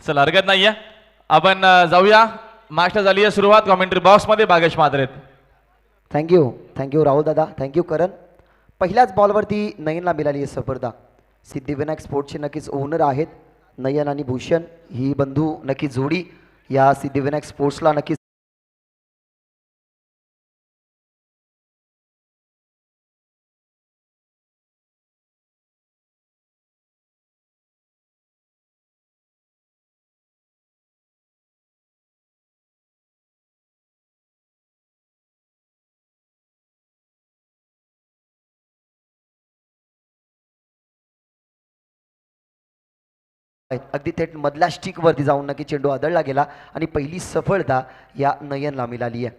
चला हरकत नाहीये. आपण जाऊया. मॅच झाली आहे सुरुवात. कॉमेंट्री बॉक्स मध्ये बागेश मात्रेत. थँक्यू राहुल दादा, थँक्यू करण. पहिल्याच बॉलवरती नयनला मिळाली आहे स्पर्धा. सिद्धिविनायक स्पोर्ट्सचे नक्कीच ओनर आहेत नयन आणि भूषण. ही बंधू नक्की जोडी या सिद्धिविनायक स्पोर्ट्सला नक्कीच अगदी थेट मधल्या स्टिकवरती जाऊन नक्की चेंडू आदळला गेला आणि पहिली सफलता या नयनला मिळाली आहे.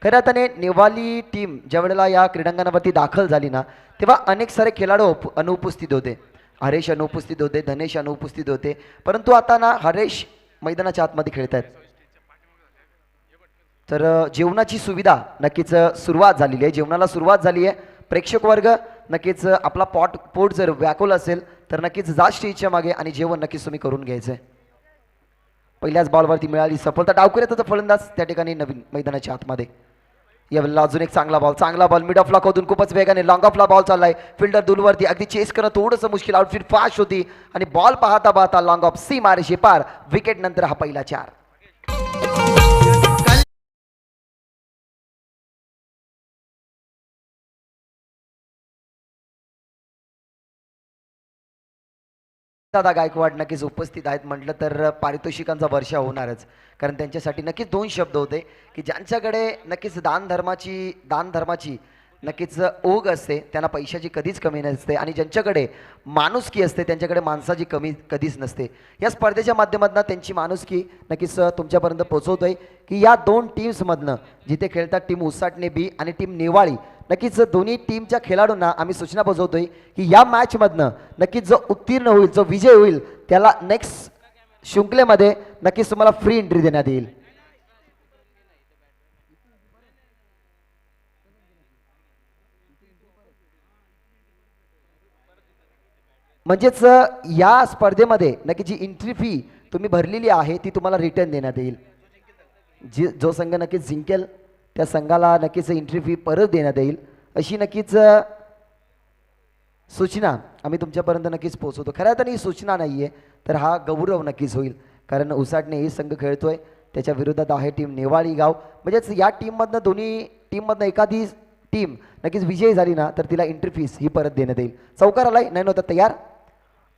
खऱ्या अर्थाने नेवाली टीम ज्या वेळेला या क्रीडांगणावरती दाखल झाली ना, तेव्हा अनेक सारे खेळाडू अनुपस्थित होते. हरेश अनुपस्थित होते, धनेश अनुपस्थित होते. परंतु आता ना हरेश मैदानाच्या आतमध्ये खेळत आहेत. तर जेवणाची सुविधा नक्कीच सुरुवात झालेली आहे. जेवणाला सुरुवात झाली आहे. प्रेक्षक वर्ग नक्कीच आपला पोट जर व्याकुल असेल तर नक्कीच जा स्टेजच्या मागे आणि जेवण नक्कीच तुम्ही करून घ्यायचं आहे. पहिल्याच बॉलवरती मिळाली सफलता. डावकऱ्याचा फलंदाज त्या ठिकाणी नवीन मैदानाच्या आतमध्ये. यावेळेला अजून एक चांगला बॉल मिड ऑफला खोदून खूपच वेगाने लॉंग ऑफला बॉल चाललाय. फिल्डर दूरवरती अगदी चेस करणं थोडंसं मुश्किल. आउटफीट फास्ट होती आणि बॉल पाहता पाहता लॉंग ऑफ सी मारेशी पार. विकेट नंतर हा पहिला 4. दादा गायकवाड नक्कीच उपस्थित आहेत. म्हटलं तर पारितोषिकांचा वर्षा होणारच. कारण त्यांच्यासाठी नक्कीच 2 शब्द होते की ज्यांच्याकडे नक्कीच दानधर्माची नक्कीच ओघ असते, त्यांना पैशाची कधीच कमी नसते. आणि ज्यांच्याकडे माणुसकी असते त्यांच्याकडे माणसाची कमी कधीच नसते. या स्पर्धेच्या माध्यमातून त्यांची माणुसकी नक्कीच तुमच्यापर्यंत पोहोचवतोय की या 2 टीम्समधनं जिथे खेळतात टीम उसाटणे बी आणि टीम नेवाळी, नक्कीच दोन्ही टीमच्या खेळाडूंना आम्ही सूचना पोहोचवतोय की या मॅचमधनं नक्कीच जो उत्तीर्ण होईल, जो विजय होईल, त्याला नेक्स्ट शृंखलेमध्ये नक्कीच तुम्हाला फ्री एंट्री देण्यात येईल. म्हणजेच या स्पर्धेमध्ये नक्की जी एंट्री फी तुम्ही भरलेली आहे ती तुम्हाला रिटर्न देण्यात येईल. जो संघ नक्कीच जिंकेल त्या संघाला नक्कीच एंट्री फी परत देण्यात येईल. अशी नक्कीच सूचना आम्ही तुमच्यापर्यंत नक्कीच पोहोचवतो. खऱ्या तर ही सूचना नाही आहे, तर हा गौरव नक्कीच होईल. कारण उसाटणे हे संघ खेळतोय, त्याच्या विरोधात आहे टीम नेवाळी गाव. म्हणजेच या टीममधनं दोन्ही टीममधनं एखादी टीम नक्कीच विजयी झाली ना तर तिला एंट्री फीस ही परत देण्यात येईल. चौकार आलाय, नाही नव्हता तयार.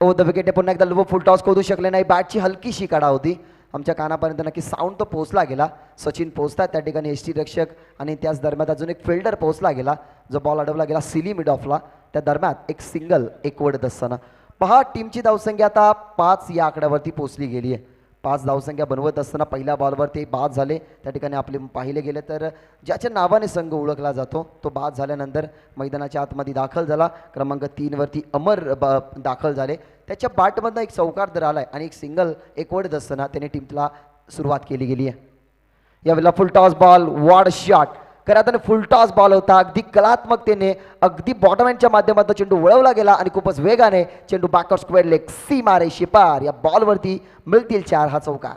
ओ द विकेट पुन्हा एकदा लो फुल टॉस करू शकले नाही. बॅटची हलकीशी काढा होती. आमच्या कानापर्यंत नक्की साऊंड तो पोहोचला गेला. सचिन पोहोचतात त्या ठिकाणी एसटी रक्षक आणि त्याच दरम्यान अजून एक फिल्डर पोहोचला गेला. जो बॉल अडवला गेला सिली मिड ऑफला. त्या दरम्यान एक सिंगल एक वडत असताना पहा टीमची धावसंख्या आता 5 या आकड्यावरती पोहोचली गेली आहे. 5 धावसंख्या बनवत असताना पहिल्या बॉलवरती बाद झाले. त्या ठिकाणी आपले पाहिले गेले तर ज्याच्या नावाने संघ ओळखला जातो तो बाद झाल्यानंतर मैदानाच्या आतमध्ये दाखल झाला. क्रमांक 3 वरती अमर दाखल झाले. त्याच्या बॅटमधनं एक चौकार दर आलाय आणि एक सिंगल एक वडत असताना त्याने टीमला सुरुवात केली गेली आहे. यावेळेला फुल टॉस बॉल वॉड शॉट. खऱ्या त्याने फुल टॉस बॉल होता. अगदी कलात्मकतेने अगदी बॉटम एंडच्या माध्यमातून चेंडू वळवला गेला आणि खूपच वेगाने चेंडू बॅकआउट स्क्वेअर लेग सी मारे शिपार. या बॉलवरती मिळतील 4 हा चौकार.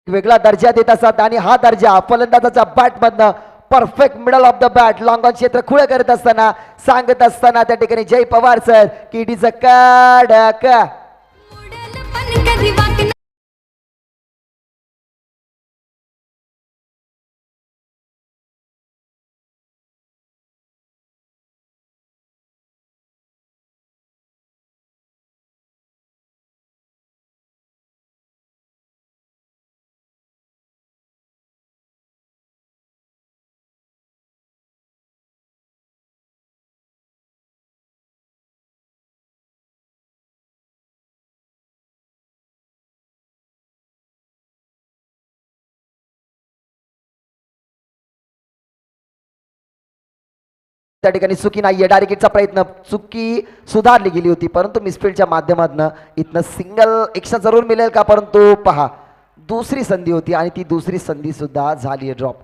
वेगळा दर्जा देत असतात आणि हा दर्जा फलंदाजाच्या बॅटमधनं perfect middle of the bat long on क्षेत्र खुळे करत असताना सांगत असताना त्या ठिकाणी जय पवार सर की इट इज अ कडक. त्या ठिकाणी चुकी नाहीये. डायरेक्टचा प्रयत्न, चुकी सुधारली गेली होती परंतु मिसफिल्डच्या माध्यमातून इथनं सिंगल एक्स्ट्रा जरूर मिळेल का, परंतु पहा दुसरी संधी होती आणि ती दुसरी संधी सुद्धा झाली आहे ड्रॉप.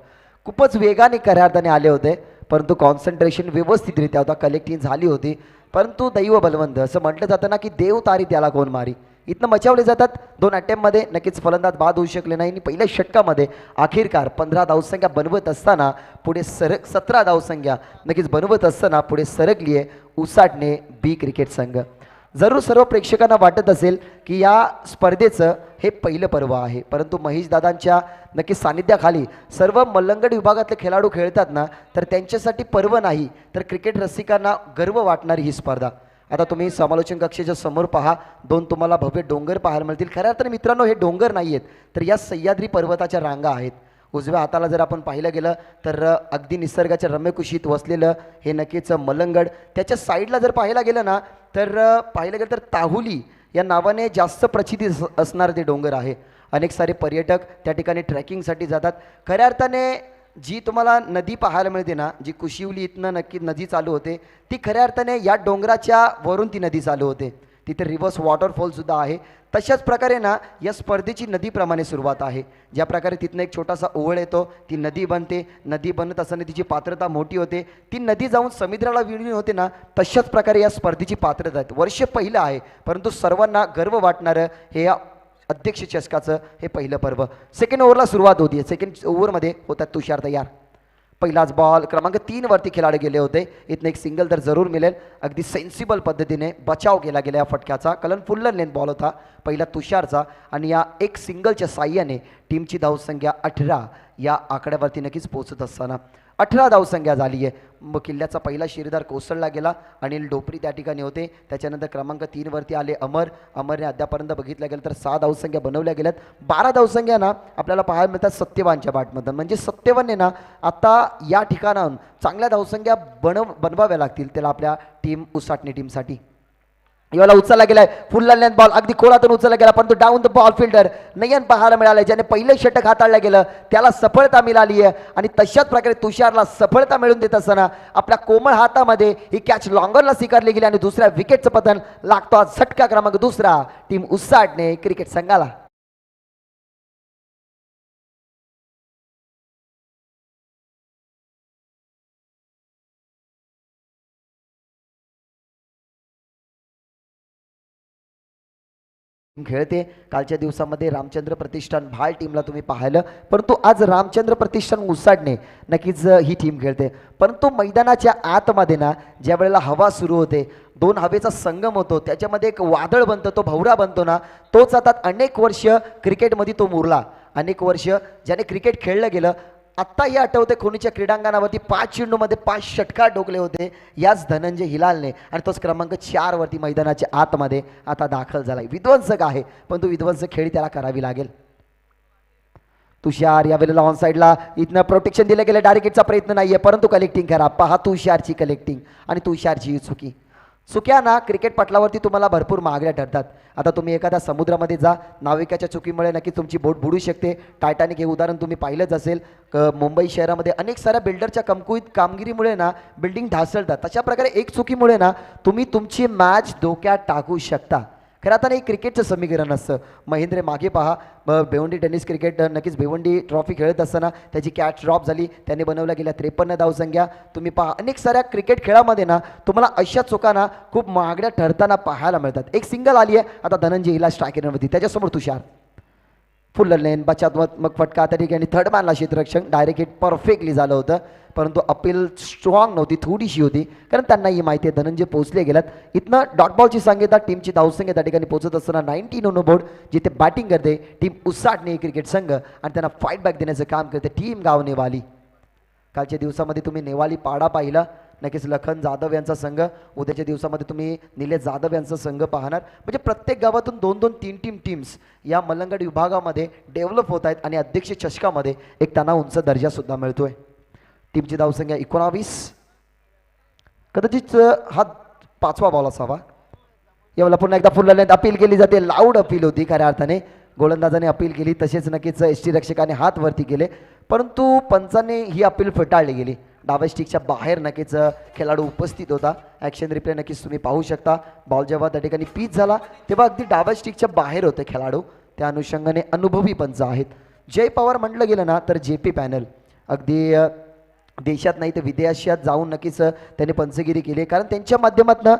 खूपच वेगाने खऱ्या अर्थाने आले होते परंतु कॉन्सन्ट्रेशन व्यवस्थितरित्या होता, कलेक्टिंग झाली होती परंतु दैव बलवंत असं म्हटलं जातं ना की देव तारी त्याला कोण मारी. इथनं मचावले जातात. 2 अटेम्प्टमध्ये नक्कीच फलंदाज बाद होऊ शकले नाही आणि पहिल्या षटकामध्ये अखेरकार 15 धावसंख्या बनवत असताना पुढे 17 धावसंख्या नक्कीच बनवत असताना पुढे सरकली आहे उसाटणे बी क्रिकेट संघ. जरूर सर्व प्रेक्षकांना वाटत असेल की या स्पर्धेचं हे पहिलं पर्व आहे परंतु महेश दादांच्या नक्की सानिध्याखाली सर्व मल्लंगड विभागातले खेळाडू खेळतात ना तर त्यांच्यासाठी पर्व नाही तर क्रिकेट रसिकांना गर्व वाटणारी ही स्पर्धा. आता तुम्ही समालोचन कक्षेच्या समोर पहा, 2 तुम्हाला भव्य डोंगर पाहायला मिळतील. खऱ्या अर्थाने मित्रांनो हे डोंगर नाही आहेत तर या सह्याद्री पर्वताच्या रांगा आहेत. उजव्या हाताला जर आपण पाहिलं गेलं तर अगदी निसर्गाच्या रम्यकुशीत वसलेलं हे नक्कीच मलंगड. त्याच्या साईडला जर पाहायला गेलं ना तर पाहिलं गेलं तर ताहुली या नावाने जास्त प्रचिती असणारं ते डोंगर आहे. अनेक सारे पर्यटक त्या ठिकाणी ट्रॅकिंगसाठी जातात. खऱ्या अर्थाने जी तुम्हाला नदी पाहायला मिळते ना, जी कुशिवली इथनं नक्की नदी चालू होते ती खऱ्या अर्थाने या डोंगराच्या वरून ती नदी चालू होते. तिथे रिव्हर्स वॉटरफॉलसुद्धा आहे. तशाच प्रकारे ना या स्पर्धेची नदीप्रमाणे सुरुवात आहे. ज्या प्रकारे तिथनं एक छोटासा ओळ येतो, ती नदी बनते. नदी बनत असताना तिची पात्रता मोठी होते. ती नदी जाऊन समुद्राला विलीन होते ना, तशाच प्रकारे या स्पर्धेची पात्रता आहेत. वर्ष पहिलं आहे परंतु सर्वांना गर्व वाटणारं हे या अध्यक्ष चषकाचं हे पहिलं पर्व. सेकंड ओव्हरला सुरुवात होती. सेकंड ओव्हरमध्ये होतात तुषार तयार. पहिलाच बॉल क्रमांक 3 वरती खेळाडू गेले होते. इथनं एक सिंगल तर जरूर मिळेल. अगदी सेन्सिबल पद्धतीने बचाव केला गेला या फटक्याचा. कलन फुल्ल लेंथ बॉल होता पहिला तुषारचा आणि या एक सिंगलच्या साह्याने टीमची धावसंख्या 18 या आकड्यावरती नक्कीच पोहोचत असताना 18 धावसंख्या झाली आहे. मग किल्ल्याचा पहिला शिरदार कोसळला गेला. अनिल डोपरी त्या ठिकाणी होते. त्याच्यानंतर क्रमांक 3 वरती आले अमरने अद्यापर्यंत बघितलं गेलं तर 6 धावसंख्या बनवल्या गेल्यात. 12 धावसंख्या ना आपल्याला पाहायला मिळतात सत्यवानच्या बॅटमधून. म्हणजे सत्यवानने ना आता या ठिकाणाहून चांगल्या धावसंख्या बनवाव्या लागतील त्याला आपल्या टीम उसाटणे टीमसाठी. याला उचलला गेलाय फुल लेंथ बॉल अगदी खोलातून उचलला गेला परंतु डाऊन द बॉल फिल्डर नयन पाहायला मिळाले. ज्याने पहिले षटक हाताळलं गेलं त्याला सफलता मिळाली आहे आणि तशाच प्रकारे तुषारला सफलता मिळून देत असताना आपल्या कोमळ हातामध्ये ही कॅच लॉंगरला स्वीकारली गेली आणि दुसऱ्या विकेटचं पतन लागतो. आज झटका क्रमांक 2 टीम उसाटणे क्रिकेट संघाला. खेळते. कालच्या दिवसामध्ये रामचंद्र प्रतिष्ठान भाळ टीमला तुम्ही पाहिलं परंतु आज रामचंद्र प्रतिष्ठान उसाडणे नक्कीच ही टीम खेळते. परंतु मैदानाच्या आतमध्ये ना ज्या वेळेला हवा सुरू होते, 2 हवेचा संगम होतो, त्याच्यामध्ये एक वादळ बनतो, तो भवरा बनतो ना, तोच आता अनेक वर्ष क्रिकेटमध्ये तो मुरला. अनेक वर्ष ज्याने क्रिकेट खेळलं गेलं. आत्ताही आठवते खोनीच्या क्रीडांगणावरती 5 चेंडूमध्ये 5 षटकार ठोकले होते याच धनंजय हिलालने आणि तोच क्रमांक 4 वरती मैदानाच्या आतमध्ये आता दाखल झालाय. विध्वंसक आहे पण तो विध्वंसक खेळी त्याला करावी लागेल. तुषार या वेळेला ऑन साईडला इथनं प्रोटेक्शन दिलं गेलं. डायरेक्टचा प्रयत्न नाहीये परंतु कलेक्टिंग करा. पहा तुषारची कलेक्टिंग आणि तुषारची चुकी. चुक्या ना क्रिकेट पटलावरती तुम्हाला भरपूर महागड्या ठरतात. आता तुम्ही एखाद्या समुद्रामध्ये जा, नाविकाच्या चुकीमुळे नक्कीच तुमची बोट बुडू शकते. टायटॅनिक हे उदाहरण तुम्ही पाहिलंच असेल. मुंबई शहरामध्ये अनेक साऱ्या बिल्डरच्या कमकुवत कामगिरीमुळे ना बिल्डिंग ढासळतात. तशा प्रकारे एक चुकीमुळे ना तुम्ही तुमची मॅच धोक्यात टाकू शकता. खरं आता एक क्रिकेटचं समीकरण असतं. महेंद्र मागे पहा, भिवंडी टेनिस क्रिकेट नक्कीच भिवंडी ट्रॉफी खेळत असताना त्याची कॅच ड्रॉप झाली. त्याने बनवल्या गेल्या 53 धावसंख्या. तुम्ही पहा अनेक साऱ्या क्रिकेट खेळामध्ये ना तुम्हाला अशा चुकांना खूप महागड्या ठरताना पाहायला मिळतात. एक सिंगल आली आहे आता धनंजय हिला स्ट्रायकरवरती. त्याच्यासमोर तुषार फुल लेन बचात्मक फटका त्या ठिकाणी थर्ड मॅनला क्षेत्ररक्षण. डायरेक्ट हिट परफेक्टली झालं होतं परंतु अपील स्ट्रॉंग नव्हती, थोडीशी होती कारण त्यांना ही माहिती आहे धनंजय पोहोचले गेल्यात. इथनं डॉट बॉलची सांगितलं टीमची धावसंख्या त्या ठिकाणी पोहोचत असताना 19 ऑन बोर्ड. जिथे बॅटिंग करते टीम उसाटणे क्रिकेट संघ आणि त्यांना फाईट बॅक देण्याचं काम करते टीम गाव नेवाली. कालच्या दिवसामध्ये तुम्ही नेवाली पाडा पाहिला. नक्कीच लखन जाधव यांचा संघ. उद्याच्या दिवसामध्ये तुम्ही निलेश जाधव यांचा संघ पाहणार. म्हणजे प्रत्येक गावातून 2-2, 3-3 टीम्स या मलंगड विभागामध्ये डेव्हलप होत आहेत आणि अध्यक्ष चषकामध्ये एक त्यांना उंच दर्जासुद्धा मिळतोय. टीमची धावसंख्या 19. कदाचित हा 5वा बॉल असावा. यावेळेला पुन्हा एकदा फुल लेंथ अपील केली जाते. लाऊड अपील होती खऱ्या अर्थाने. गोलंदाजाने अपील केली तसेच नक्कीच एसटी रक्षकाने हात वरती केले परंतु पंचाने ही अपील फेटाळली गेली. डाव्या स्टिकच्या बाहेर नक्कीच खेळाडू उपस्थित होता. ॲक्शन रिप्ले नक्कीच तुम्ही पाहू शकता. बॉल जेव्हा त्या ठिकाणी पिच झाला तेव्हा अगदी डाव्या स्टिकच्या बाहेर होते खेळाडू. त्या अनुषंगाने अनुभवी पंच आहेत. जय पवार म्हटलं गेलं ना तर जे पी पॅनल अगदी देशात नाही तर विदेशात जाऊन नक्कीच त्यांनी पंचगिरी केली. कारण त्यांच्या माध्यमातून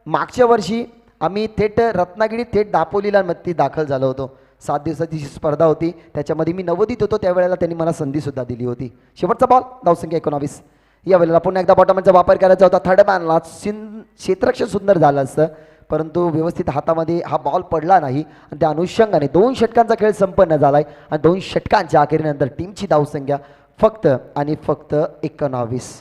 मागच्या वर्षी आम्ही थेट रत्नागिरी थेट दापोलीला ती दाखल झालो होतो. 7 दिवसाची स्पर्धा होती. त्याच्यामध्ये मी नवोदित होतो. त्यावेळेला त्यांनी मला संधीसुद्धा दिली होती. शेवटचा बॉल धावसंख्या 19. या वेळेला पुन्हा एकदा बॉटमॅनचा वापर करायचा होता. थर्ड मॅनला क्षेत्ररक्षण सुंदर झालं असतं परंतु व्यवस्थित हातामध्ये हा बॉल पडला नाही आणि त्या अनुषंगाने 2 षटकांचा खेळ संपन्न झाला आहे. आणि 2 षटकांच्या अखेरीनंतर टीमची धावसंख्या फक्त आणि फक्त 19.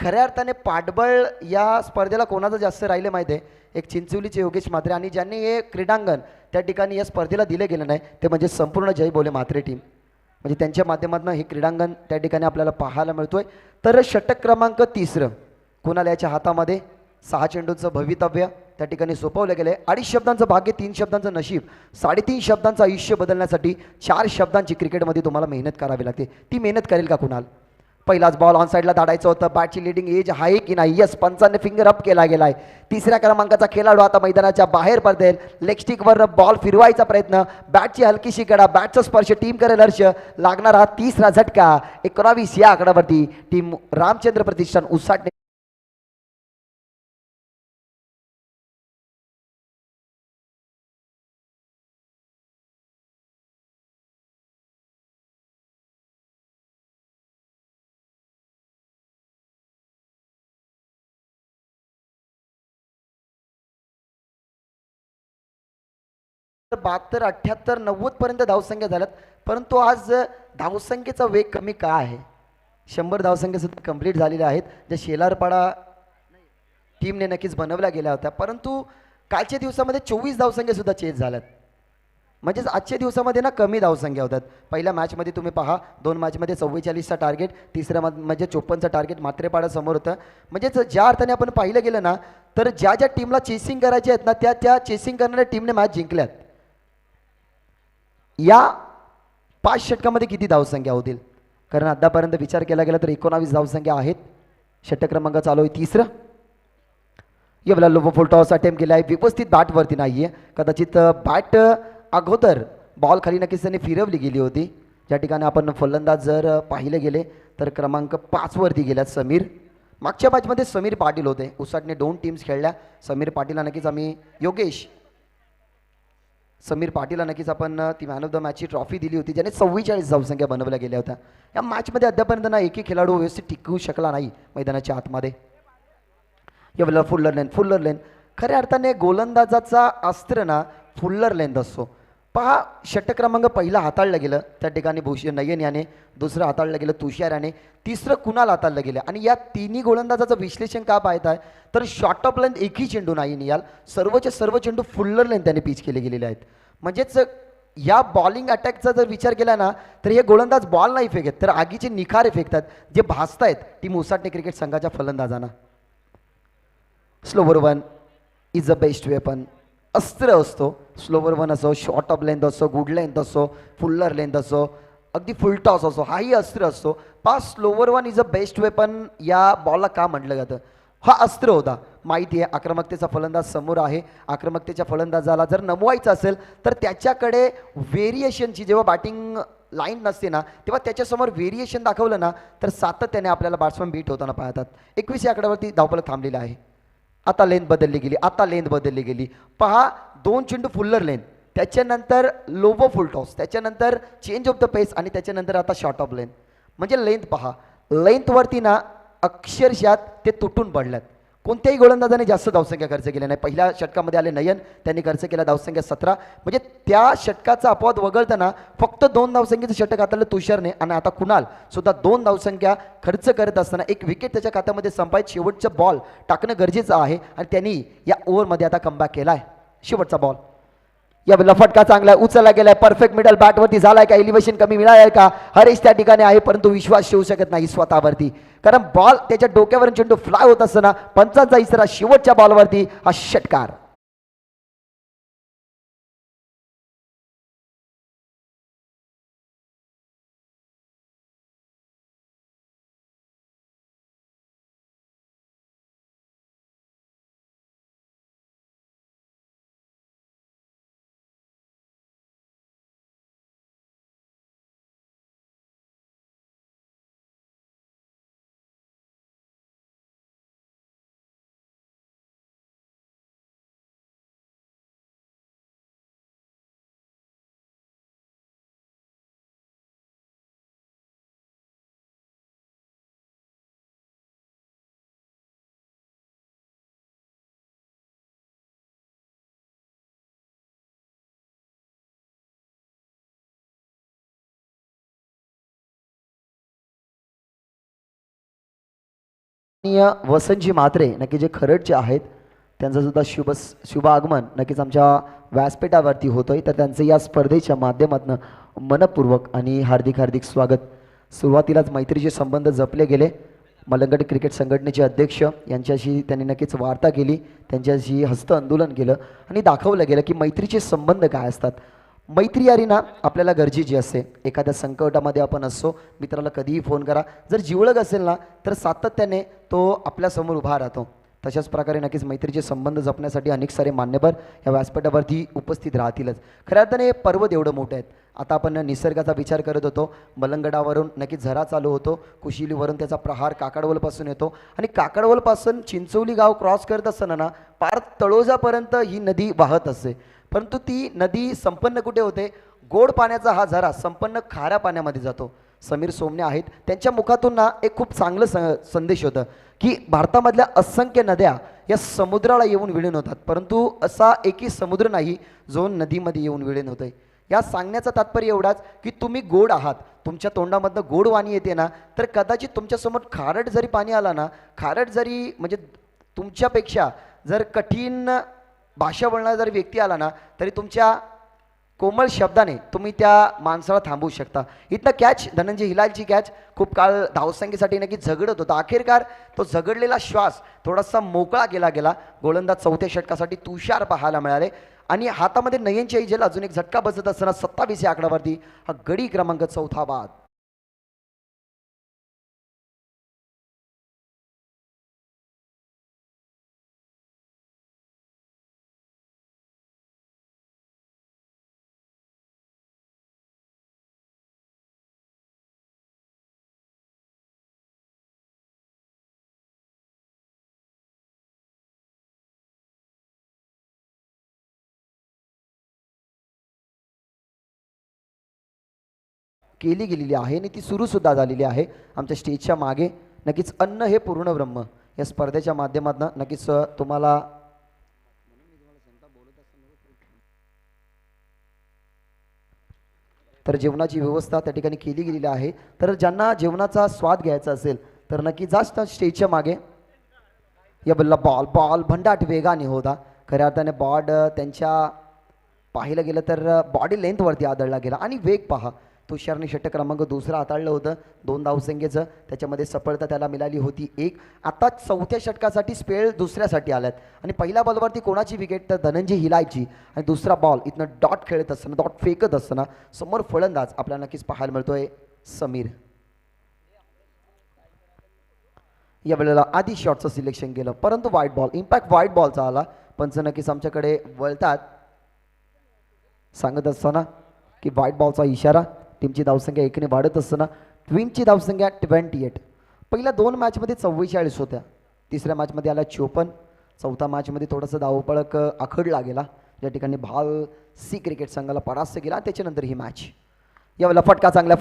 खऱ्या अर्थाने पाठबळ या स्पर्धेला कोणाचं जास्त राहिले माहिती आहे? एक चिंचोलीचे योगेश म्हात्रे. आणि ज्यांनी हे क्रीडांगण त्या ठिकाणी या स्पर्धेला दिले गेलं नाही ते म्हणजे संपूर्ण जय बोले म्हात्रे टीम. म्हणजे त्यांच्या माध्यमातून हे क्रीडांगण त्या ठिकाणी आपल्याला पाहायला मिळतोय. तर षटक क्रमांक 3 कुणाल याच्या हातामध्ये 6 चेंडूंचं भवितव्य त्या ठिकाणी सोपवलं गेलं आहे. 2.5 शब्दांचं भाग्य, 3 शब्दांचं नशीब, 3.5 शब्दांचं आयुष्य बदलण्यासाठी 4 शब्दांची क्रिकेटमध्ये तुम्हाला मेहनत करावी लागते. ती मेहनत करेल का कुणाल? पहिलाच बॉल ऑन साईडला धाडायचं होतं. बॅटची लिडिंग एज आहे की नाही? यस, पंचांनी फिंगर अप केला गेलाय. 3ऱ्या क्रमांकाचा खेळाडू आता मैदानाच्या बाहेर पडतेल. लेग स्टिकवर बॉल फिरवायचा प्रयत्न, बॅटची हलकीशी कडा, बॅटचा स्पर्श, टीम करेल हर्ष. लागणारा 3रा झटका. 19 या आकड्यावरती टीम रामचंद्र प्रतिष्ठान उसाटणे तर 72, 78, 90 पर्यंत धावसंख्या झाल्यात. परंतु आज धावसंख्येचा वेग कमी का आहे? 100 धावसंख्या सुद्धा कंप्लीट झालेल्या आहेत ज्या शेलारपाडा टीमने नक्कीच बनवल्या गेल्या होत्या. परंतु कालच्या दिवसामध्ये 24 धावसंख्या सुद्धा चेंज झाल्यात. म्हणजेच आजच्या दिवसामध्ये ना कमी धावसंख्या होतात. पहिल्या मॅचमध्ये तुम्ही पहा 2 मॅचमध्ये 44चा टार्गेट, तिसऱ्या म्हणजे 54चा टार्गेट म्हात्रेपाडा समोर होतं. म्हणजेच ज्या अर्थाने आपण पाहिलं गेलं ना तर ज्या ज्या टीमला चेसिंग करायचे आहेत ना त्या चेसिंग करणाऱ्या टीमने मॅच जिंकल्यात. या 5 षटकामध्ये किती धावसंख्या होतील? कारण आतापर्यंत विचार केला गेला तर 19 धावसंख्या आहेत. षटक क्रमांक चालू आहे 3. एवढा लो फुल टॉस अटेम्प्ट केला आहे. व्यवस्थित बॅटवरती नाही आहे. कदाचित बॅट अगोदर बॉल खाली नक्कीच त्यांनी फिरवली गेली होती. ज्या ठिकाणी आपण फलंदाज जर पाहिले गेले तर क्रमांक 5 वरती गेल्यात समीर. मागच्या मॅचमध्ये समीर पाटील होते. उसाटने 2 टीम्स खेळल्या. समीर पाटीलला नक्कीच आम्ही समीर पाटीलला नक्कीच आपण ती मॅन ऑफ द मॅचची ट्रॉफी दिली होती ज्याने 44 धावसंख्या बनवल्या गेल्या होत्या. या मॅचमध्ये अद्यापर्यंत ना एकही खेळाडू व्यवस्थित टिकवू शकला नाही मैदानाच्या आतमध्ये. या फुल्लर लेन खऱ्या अर्थाने गोलंदाजाचा अस्त्र ना फुल्लर लेंथ असतो. पहा, षटक क्रमांक पहिला हाताळलं गेलं त्या ठिकाणी भूषण नयन याने, दुसरं हाताळलं गेलं तुषार याने, 3रं कुणाल हाताळलं गेलं. आणि या तिन्ही गोलंदाजाचं विश्लेषण का पाहत आहे तर शॉर्ट ऑफ लेंथ एकही चेंडू नाही नियाल. सर्वचे सर्व चेंडू फुल्लर लेंथ त्याने पिच केले गेलेले आहेत. म्हणजेच या बॉलिंग अटॅकचा जर विचार केला ना तर हे गोलंदाज बॉल नाही फेकत तर आगीचे निखारे फेकतात जे भासत आहेत टीम उसाटणे क्रिकेट संघाच्या फलंदाजांना. Slower one is a best weapon. अस्त्र असतो. स्लोवर वन असो, शॉर्ट ऑफ लेंथ असो, गुड लेंथ असो, फुल्लर लेंथ असो, अगदी फुल टॉस असो, हाही अस्त्र असतो. Pass slower one is a best weapon या बॉलला का म्हटलं जातं? हा अस्त्र होता. माहिती आहे आक्रमकतेचा फलंदाज समोर आहे. आक्रमकतेच्या फलंदाजाला जर नमवायचं असेल तर त्याच्याकडे व्हेरिएशनची जेव्हा बॅटिंग लाईन नसते ना तेव्हा त्याच्यासमोर व्हेरिएशन दाखवलं ना तर सातत्याने आपल्याला बॅट्समन बीट होताना पाहतात. 21 या आकड्यावरती धावफलक थांबलेला आहे. आता लेंथ बदलली गेली, आता लेंथ बदलली गेली. पहा, 2 चेंडू फुल्लर लेंथ, त्याच्यानंतर लोबो फुल टॉस, त्याच्यानंतर चेंज ऑफ द पेस आणि त्याच्यानंतर आता शॉर्ट ऑफ लेंथ. म्हणजे लेंथ पहा, लेंथवरती ना अक्षरशः ते तुटून पडल्यात. कोणत्याही गोलंदाजाने जास्त धावसंख्या खर्च केल्या नाही. पहिल्या षटकामध्ये आले नयन, त्यांनी खर्च केला धावसंख्या 17. म्हणजे त्या षटकाचा अपवाद वगळताना फक्त 2 धावसंख्येचं षटक हाताळलं तुषारने आणि आता कुणाल सुद्धा 2 धावसंख्या खर्च करत असताना एक विकेट त्याच्या खात्यामध्ये संपायत शेवटचा बॉल टाकणं गरजेचं आहे आणि त्यांनी या ओव्हरमध्ये आता कमबॅक केलाय. शेवटचा बॉल, या फटका चांगला उचलला गेलाय, परफेक्ट मिडल बॅटवरती झालाय का, एलिव्हेशन कमी मिळालंय का, हरेश त्या ठिकाणी आहे परंतु विश्वास ठेवू शकत नाही स्वतःवरती, कारण बॉल त्याच्या डोक्यावरून चेंडू फ्लाय होत असताना पंचांचा इशारा, शेवटच्या बॉलवरती हा षटकार. वसंतजी म्हात्रे नक्की जे खरडचे आहेत त्यांचं सुद्धा शुभ आगमन नक्कीच आमच्या व्यासपीठावरती होतोय, तर त्यांचं या स्पर्धेच्या माध्यमातून मनपूर्वक आणि हार्दिक हार्दिक स्वागत. सुरुवातीलाच मैत्रीचे संबंध जपले गेले. मलंगट क्रिकेट संघटनेचे अध्यक्ष यांच्याशी त्यांनी नक्कीच वार्ता केली, त्यांच्याशी हस्त आंदोलन केलं आणि दाखवलं गेलं की मैत्रीचे संबंध काय असतात. मैत्री यारी ना आपल्याला गरजेची असते. एखाद्या संकटामध्ये आपण असतो, मित्राला कधीही फोन करा, जर जिवळग असेल ना तर सातत्याने तो आपल्यासमोर उभा राहतो. तशाच प्रकारे नक्कीच मैत्रीचे संबंध जपण्यासाठी अनेक सारे मान्यवर या व्यासपीठावरती उपस्थित राहतीलच. खऱ्या अर्थाने पर्वत एवढं मोठं आहेत. आता आपण निसर्गाचा विचार करत होतो, मलंगडावरून नक्कीच झरा चालू होतो, कुशिलीवरून त्याचा प्रहार काकडवलपासून येतो आणि काकडवलपासून चिंचोली गाव क्रॉस करत असताना ना पार तळोजापर्यंत ही नदी वाहत असते. परंतु ती नदी संपन्न कुठे होते, गोड पाण्याचा हा झरा संपन्न खाऱ्या पाण्यामध्ये जातो. समीर सोमने आहेत, त्यांच्या मुखातून ना एक खूप चांगलं संदेश होतं की भारतामधल्या असंख्य नद्या या समुद्राला येऊन विलीन होतात, परंतु असा एकही समुद्र नाही जो नदीमध्ये येऊन विलीन होतोय. या सांगण्याचं तात्पर्य एवढाच की तुम्ही गोड आहात, तुमच्या तोंडामधनं गोड वाणी येते ना तर कदाचित तुमच्यासमोर खारट जरी पाणी आला ना, खारट जरी म्हणजे तुमच्यापेक्षा जर कठीण भाषा बोलणारा जर व्यक्ती आला ना तरी तुमच्या कोमल शब्दाने तुम्ही त्या माणसाला थांबवू शकता. इथनं कॅच धनंजय हिलालची कॅच खूप काळ धावसंख्येसाठी नक्की झगडत होता. अखेरकार तो झगडलेला श्वास थोडासा मोकळा केला गेला. गोलंदाज चौथ्या षटकासाठी तुषार पाहायला मिळाले आणि हातामध्ये नयनची ऐजल अजून एक झटका बसत असताना 27 या आकड्यावरती हा गडी क्रमांक 4 बाद. केली गेलेली आहे आणि ती सुरूसुद्धा झालेली आहे आमच्या स्टेजच्या मागे. नक्कीच अन्न हे पूर्ण ब्रह्म या स्पर्धेच्या माध्यमातून नक्कीच तुम्हाला तर जेवणाची व्यवस्था त्या ठिकाणी केली गेलेली आहे. तर ज्यांना जेवणाचा स्वाद घ्यायचा असेल तर नक्की जास्त स्टेजच्या मागे. या बल्ला बॉल बॉल भंडाट वेगाने होता. खऱ्या अर्थाने बॉड त्यांच्या पाहिलं गेलं तर बॉडी लेंथवरती आदळला गेला आणि वेग पहा. तुषारने षटक क्रमांक 2 हाताळलं होतं 2 धावसंख्येचं, त्याच्यामध्ये सफलता त्याला मिळाली होती 1. आता चौथ्या षटकासाठी स्पेल दुसऱ्यासाठी आल्यात आणि पहिल्या बॉलवरती कोणाची विकेट तर धनंजय हिलायची आणि दुसरा बॉल इथनं डॉट खेळत असताना डॉट फेकत असताना समोर फलंदाज आपल्याला नक्कीच पाहायला मिळतोय समीर. या वेळेला आधी शॉटचं सिलेक्शन केलं परंतु व्हाईट बॉल, इम्पॅक्ट व्हाईट बॉलचा आला. पंच नक्कीच आमच्याकडे वळतात सांगत असताना की व्हाईट बॉलचा इशारा. टीमची धावसंख्या 1ने वाढत असताना ट्विनची धावसंख्या 28. पहिल्या 2 मॅचमध्ये 44 होत्या, तिसऱ्या मॅचमध्ये आला 54, चौथा मॅचमध्ये थोडासा धावपळक आखडला गेला, ज्या ठिकाणी भाल सी क्रिकेट संघाला परास्त केला. त्याच्यानंतर ही मॅच यावेळेला फटका चांगला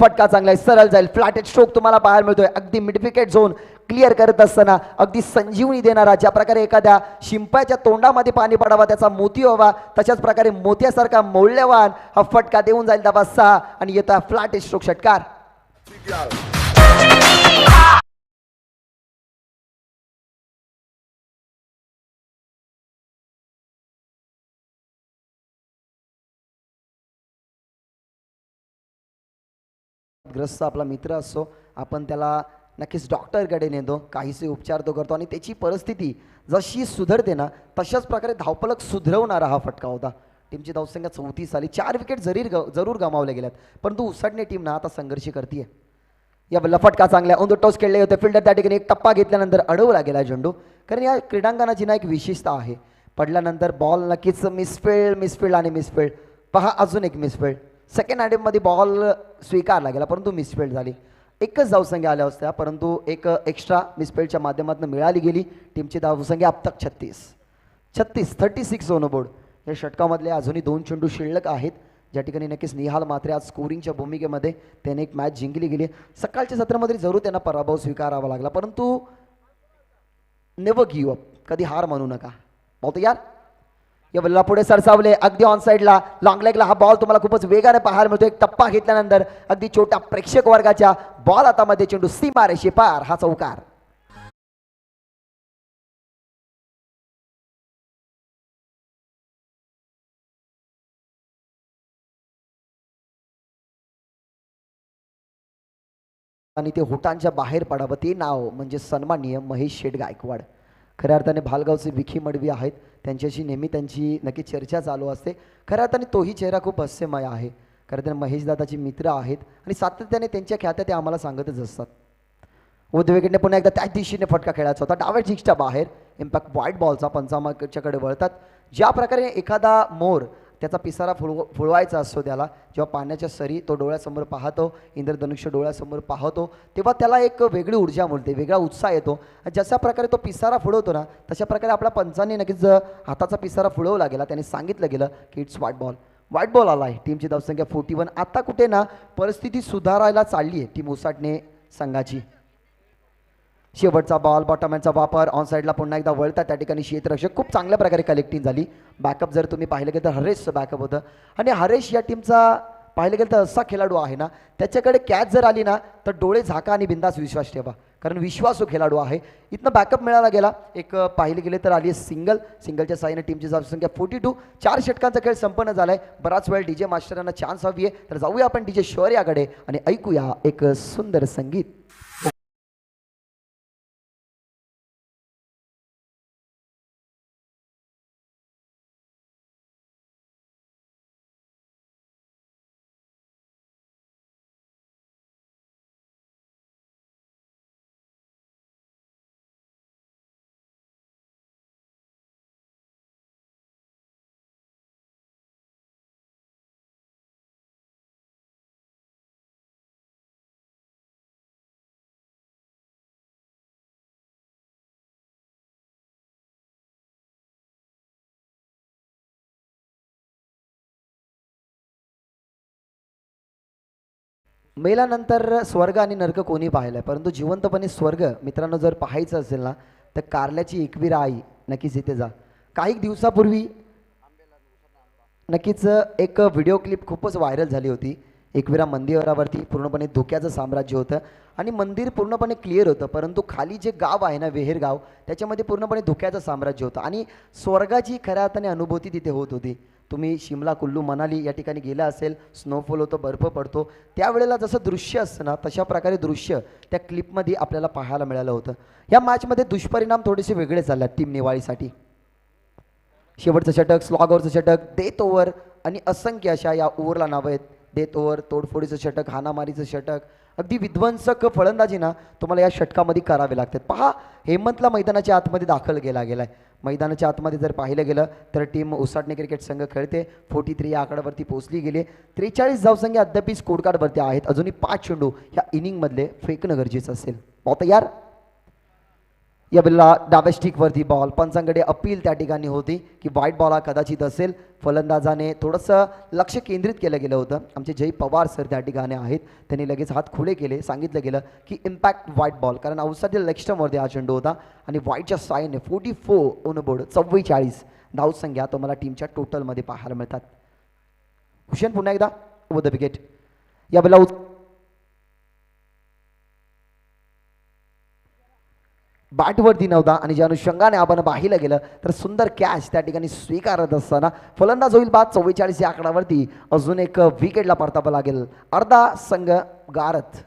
आहे, सरळ जाईल, फ्लॅटेड स्ट्रोक तुम्हाला पाहायला मिळतोय. अगदी मिड विकेट झोन क्लिअर करत असताना अगदी संजीवनी देणारा, ज्या प्रकारे एखाद्या शिंपाच्या तोंडामध्ये पाणी पडावा त्याचा मोती व्हावा तशाच प्रकारे मोत्यासारखा मौल्यवान हा फटका देऊन जाईल धावा 6 आणि येता फ्लॅटेड स्ट्रोक षटकार. ग्रस्त आपला मित्र असतो, आपण त्याला नक्कीच डॉक्टरकडे नेतो, काहीसे उपचार तो करतो आणि त्याची परिस्थिती जशी सुधारते ना तशाच प्रकारे धावपलक सुधरवणारा हा फटका होता. टीमची धावसंख्या 34 आली, 4 विकेट जरूर गमावल्या गेल्यात, परंतु उसाटणे टीम ना आता संघर्ष करते. या बल्ला फटका चांगला ऑन द टॉस खेळले होते, फिल्डर त्या ठिकाणी एक टप्पा घेतल्यानंतर अडवला गेला चेंडू. कारण या क्रीडांगणाची ना एक विशेषता आहे, पडल्यानंतर बॉल नक्कीच मिसफिल्ड आणि मिसफिल्ड. पहा अजून एक मिसफिल्ड, सेकंड अटेम्प्टमध्ये बॉल स्वीकारला गेला परंतु मिसफिल्ड झाली. एकच धावसंख्या आल्या असत्या परंतु एक एक्स्ट्रा मिसफिल्डच्या माध्यमातून मिळाली गेली. टीमची धावसंख्या अब तक 36 ऑन बोर्ड. या षटकामधले अजूनही 2 चेंडू शिल्लक आहेत, ज्या ठिकाणी नक्कीच निहाल मात्रे आज स्कोरिंगच्या भूमिकेमध्ये त्याने एक मॅच जिंकली गेली. सकाळच्या सत्रामध्ये जरूर त्यांना पराभव स्वीकारावा लागला, परंतु नेव्हर गिव्ह अप, कधी हार मानू नका. पाहतो यार, या बल्ला पुढे सरसावले, अगदी ऑन साईडला लॉंग लेगला हा बॉल तुम्हाला खूपच वेगाने पाहायला मिळतो. एक टप्पा घेतल्यानंतर अगदी छोट्या प्रेक्षक वर्गाच्या बॉल हातामध्ये चेंडू सीमारेषे पार, हा चौकार. आणि ते होटांच्या बाहेर पडावं ते नाव म्हणजे सन्माननीय महेश शेठ गायकवाड. खऱ्या अर्थाने भालगावचे विखी मडवी आहेत, त्यांच्याशी नेहमी त्यांची नक्की चर्चा चालू असते. खऱ्या अर्थाने तोही चेहरा खूप हास्यमय आहे. खरं तर महेशदादाची मित्र आहेत आणि सातत्याने त्यांच्या ख्यात्या ते आम्हाला सांगतच असतात. उद्या विकेटने पुन्हा एकदा त्याच दिशेने फटका खेळायचा होता, डाव्या झिक्सच्या बाहेर. इम्पॅक्ट वाईट बॉलचा पंचामाच्याकडे वळतात. ज्या प्रकारे एखादा मोर त्याचा पिसारा फुलवायचा असतो, त्याला जेव्हा पाण्याच्या सरी तो डोळ्यासमोर पाहतो, इंद्रधनुष्य डोळ्यासमोर पाहतो, तेव्हा त्याला एक वेगळी ऊर्जा मिळते, वेगळा उत्साह येतो. जशा प्रकारे तो पिसारा फुलवतो ना तशा प्रकारे आपल्या पंचांनी नक्कीच हाताचा पिसारा फुलवला गेला. त्यांनी सांगितलं गेलं की इट्स व्हाईट बॉल आला आहे. टीमची धावसंख्या 41. आता कुठे ना परिस्थिती सुधारायला चालली आहे टीम उसाटणे संघाची. शेवटचा बॉल, बॉटमॅनचा वापर, ऑन साईडला पुन्हा एकदा वळता, त्या ठिकाणी क्षेत्ररक्षक खूप चांगल्या प्रकारे कलेक्टिंग झाली. बॅकअप जर तुम्ही पाहिलं गेलं तर हरेशचं बॅकअप होतं आणि हरेश या टीमचा पाहिलं गेलं तर असा खेळाडू आहे ना, त्याच्याकडे कॅच जर आली ना तर डोळे झाका आणि बिंदास विश्वास ठेवा, कारण विश्वासू खेळाडू आहे. इथनं बॅकअप मिळाला गेला. एक पाहिले गेले तर आली सिंगलच्या साईने टीमची धावसंख्या 42. 4 षटकांचा खेळ संपन्न झालाय. बराच वेळ डीजे मास्टरांना चान्स हवी आहे, तर जाऊया आपण डीजे शौर्याकडे आणि ऐकूया एक सुंदर संगीत. मेल्यानंतर स्वर्ग आणि नर्क कोणी पाहिलाय, परंतु जिवंतपणे स्वर्ग मित्रांनो जर पाहायचं असेल ना तर कारल्याची एकवीरा आई नक्कीच इथे जा. काही दिवसापूर्वी नक्कीच एक व्हिडिओ क्लिप खूपच व्हायरल झाली होती. एकविरा मंदिरावरती पूर्णपणे धोक्याचं साम्राज्य होतं आणि मंदिर पूर्णपणे क्लिअर होतं, परंतु खाली जे गाव आहे ना वेहेर गाव, त्याच्यामध्ये पूर्णपणे धोक्याचं साम्राज्य होतं आणि स्वर्गाची खऱ्या अर्थाने अनुभूती तिथे होत होती. तुम्ही शिमला, कुल्लू, मनाली या ठिकाणी गेला असेल, स्नोफॉल होतो, बर्फ पडतो, त्यावेळेला जसं दृश्य असतं ना तशा प्रकारे दृश्य त्या क्लिपमध्ये आपल्याला पाहायला मिळालं होतं. या मॅचमध्ये दुष्परिणाम थोडेसे वेगळे झाले टीम नेवाळीसाठी. शेवटचं षटक, स्लॉगवरचं षटक, डेथ ओव्हर आणि असंख्य अशा या ओव्हरला नावं आहेत. डेथ ओव्हर, तोडफोडीचं षटक, हाणामारीचं षटक, अगदी विध्वंसक फलंदाजी ना तुम्हाला या षटकामध्ये करावे लागतात. पहा, हेमंतला मैदानाच्या आतमध्ये दाखल केला गेलाय. मैदानाच्या आतमध्ये जर पाहिलं गेलं तर टीम उसाटणे क्रिकेट संघ खेळते. 43 या आकड्यावरती पोहोचली गेली. 43 धावसंख्या अद्याप स्कोर कार्डवरती आहेत. अजूनही 5 चेंडू ह्या इनिंगमधले फेकणं गरजेचं असेल. पाहता यार या बिल्ला डाव्या स्टिकवरती बॉल. पंचांकडे अपील त्या ठिकाणी होती की वाईट बॉल हा कदाचित असेल. फलंदाजाने थोडंसं लक्ष केंद्रित केलं गेलं होतं. आमचे जय पवार सर त्या ठिकाणी आहेत. त्यांनी लगेच हात खुले केले. सांगितलं गेलं की इम्पॅक्ट वाईट बॉल, कारण आउटसाईड लेग स्टंपवरती हा चेंडू होता आणि वाईटच्या साईने 44 ऑन बोर्ड 44 धावसंख्या तुम्हाला टीमच्या टोटलमध्ये पाहायला मिळतात. हुसेन पुन्हा एकदा ओव्हर द विकेट. या बिल्ला बॅटवरती नव्हता आणि ज्या अनुषंगाने आपण पाहिलं गेलं तर सुंदर कॅच त्या ठिकाणी स्वीकारत असताना फलंदाज होईल बाद. 44 या आकड्यावरती अजून एक विकेटला परतावं लागेल. अर्धा संघ गारत.